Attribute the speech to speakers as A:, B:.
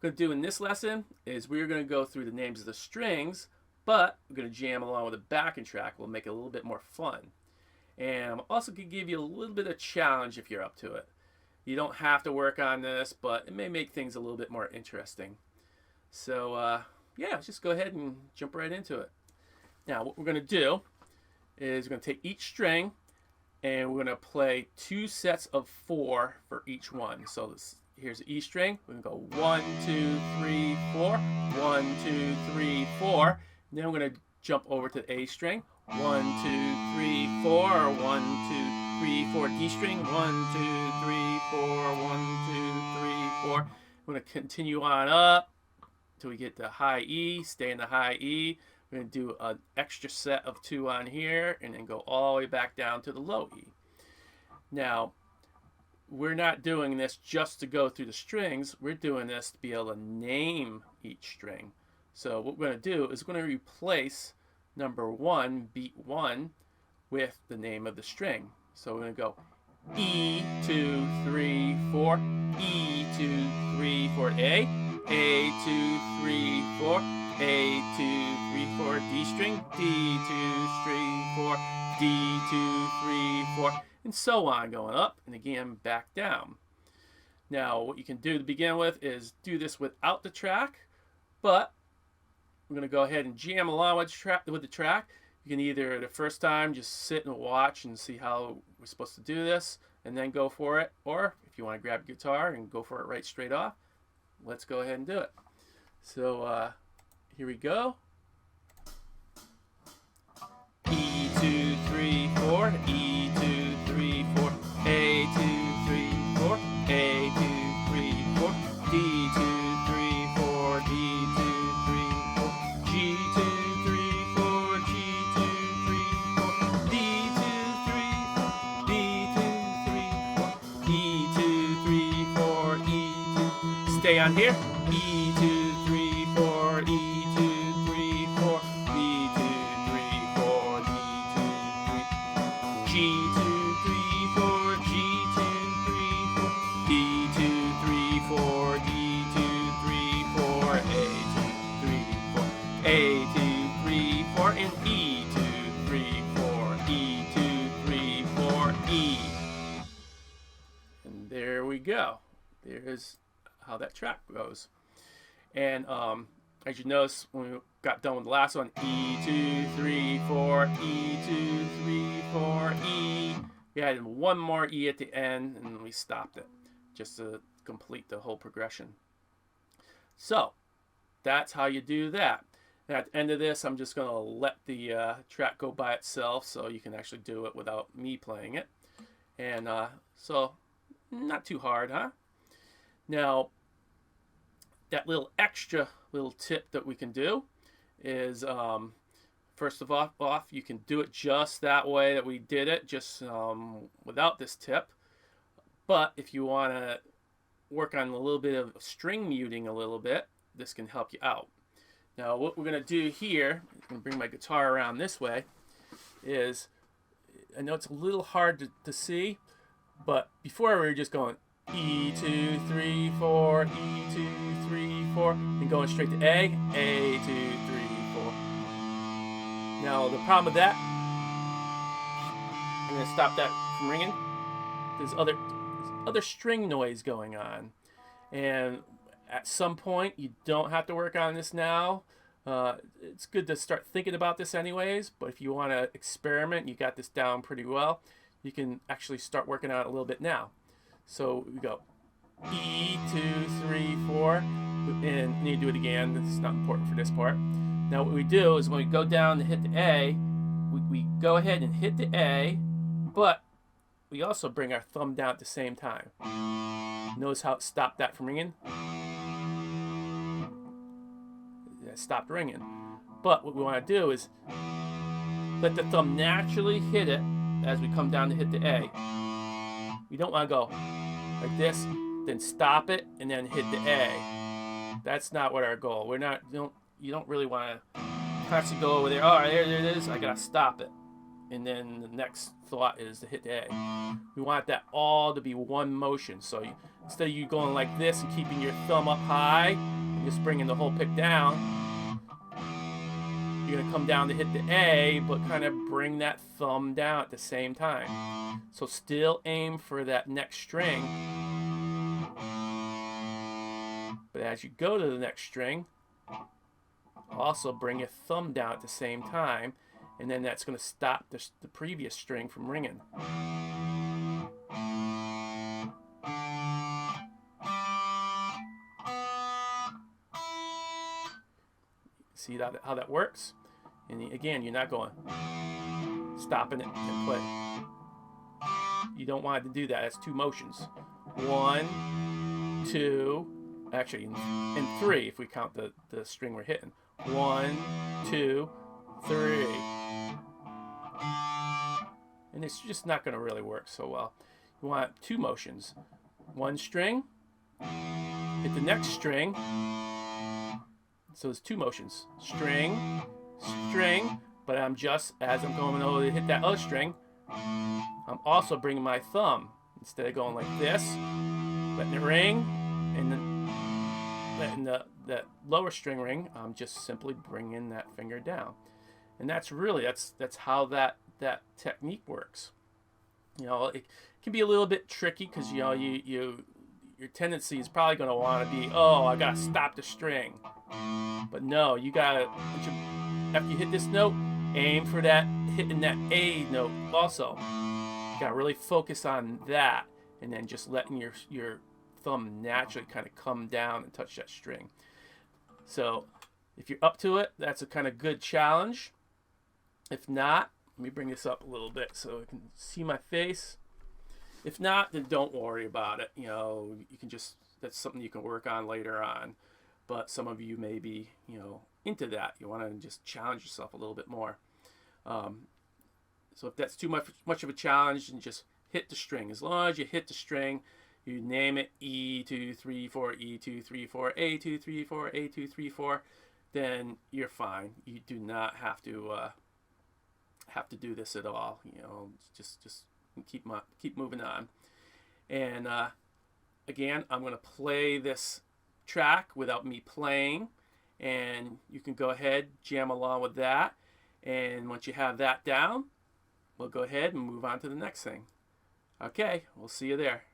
A: going to do in this lesson is we're going to go through the names of the strings, but we're going to jam along with a backing track. We'll make it a little bit more fun. And I'm also going to give you a little bit of challenge if you're up to it. You don't have to work on this, but it may make things a little bit more interesting. So yeah, let's just go ahead and jump right into it. Now what we're going to do is we're going to take each string and we're going to play 2 sets of 4 for each one. So here's the E string. We're going to go 1, 2, 3, 4, 1, 2, 3, 4. And then we're going to jump over to the A string. 1, 2, 3, 4, 1, 2, 3, 4, D string. 1, 2, 3, 4, 1, 2, 3, 4. We're going to continue on up until we get to high E. Stay in the high E. We're going to do an extra set of 2 on here and then go all the way back down to the low E. Now, we're not doing this just to go through the strings. We're doing this to be able to name each string. So what we're going to do is we're going to replace number 1, beat 1, with the name of the string. So we're going to go E, 2, 3, 4, E, 2, 3, 4, A, 2, 3, 4, A, 2, 3, 4, D string, D, 2, 3, 4, D, 2, 3, 4, and so on, going up and again back down. Now what you can do to begin with is do this without the track, but we're going to go ahead and jam along with the track. You can either the first time just sit and watch and see how we're supposed to do this and then go for it, or if you want to grab a guitar and go for it right straight off, let's go ahead and do it. So here we go. E, 2, 3, 4, E, 2, 3, 4, A, 2, 3, 4, A, 2, 3, 4, D, 2, 3, 4, D, 2, 3, 4, G, 2, 3, 4, G, 2, 3, 4, D, 2, 3, 4, D, 2, 3, 4, E, 2, 3, 4, E, 2. Stay on here. E, 2, 3, 4, E, 2, 3, 4, B, 2, 3, 4, D, 2, 3, G, 2, 3, 4, G, 2, 3, 4, D, 2, 3, 4, D, 2, 3, 4, A, 2, 3, 4, A, 2, 3, 4, and E, 2, 3, 4, E, 2, 3, 4, E. And there we go. There's how that track goes. And as you notice, when we got done with the last one, E, 2, 3, 4, E, 2, 3, 4, E. We added one more E at the end, and we stopped it just to complete the whole progression. So that's how you do that. And at the end of this, I'm just going to let the track go by itself so you can actually do it without me playing it. And so not too hard, huh? Now, that little extra little tip that we can do is first of all, you can do it just that way that we did it, just without this tip. But if you want to work on a little bit of string muting a little bit, this can help you out. Now what we're going to do here, I'm going to bring my guitar around this way, is, I know it's a little hard to see, but before we were just going E, 2, 3, 4, E, 2, 3, 4, and going straight to A, 2, 3, 4. Now the problem with that, I'm going to stop that from ringing. There's other string noise going on, and at some point you don't have to work on this now. It's good to start thinking about this anyways, but if you want to experiment, you got this down pretty well, you can actually start working on it a little bit now. So we go E, 2, 3, 4, and you do it again. This is not important for this part. Now what we do is when we go down to hit the A, we go ahead and hit the A, but we also bring our thumb down at the same time. Notice how it stopped that from ringing? It stopped ringing. But what we want to do is let the thumb naturally hit it as we come down to hit the A. We don't want to go like this, then stop it, and then hit the A. That's not what our goal. You don't really want to constantly go over there. Oh, there it is. I gotta stop it, and then the next thought is to hit the A. We want that all to be one motion. So instead of you going like this and keeping your thumb up high and just bringing the whole pick down, you're going to come down to hit the A, but kind of bring that thumb down at the same time. So still aim for that next string. But as you go to the next string, also bring your thumb down at the same time, and then that's going to stop the previous string from ringing. See how that works? And again, you're not going stopping it and play. You don't want to do that. That's two motions. 1, 2, actually, and 3 if we count the string we're hitting. 1, 2, 3. And it's just not going to really work so well. You want two motions. One string, hit the next string. So there's two motions. String, string, but I'm just, as I'm going over to hit that other string, I'm also bringing my thumb. Instead of going like this, letting it ring, and then letting that lower string ring, I'm just simply bringing that finger down. And that's really, that's how that technique works. You know, it can be a little bit tricky because, you know, your tendency is probably going to want to be, oh, I got to stop the string. But no, you got to, after you hit this note, aim for that, hitting that A note also. You got to really focus on that, and then just letting your thumb naturally kind of come down and touch that string. So if you're up to it, that's a kind of good challenge. If not, let me bring this up a little bit so you can see my face. If not, then don't worry about it. You know, you can just, that's something you can work on later on. But some of you may be, you know, into that. You want to just challenge yourself a little bit more. So if that's too much of a challenge, then just hit the string. As long as you hit the string, you name it E2, 3, 4, E2, 3, 4, A2, 3, 4, A2, 3, 4, then you're fine. You do not have to do this at all. You know, just keep moving on. And again, I'm going to play this track without me playing, and you can go ahead, jam along with that. And once you have that down, we'll go ahead and move on to the next thing. Okay, we'll see you there.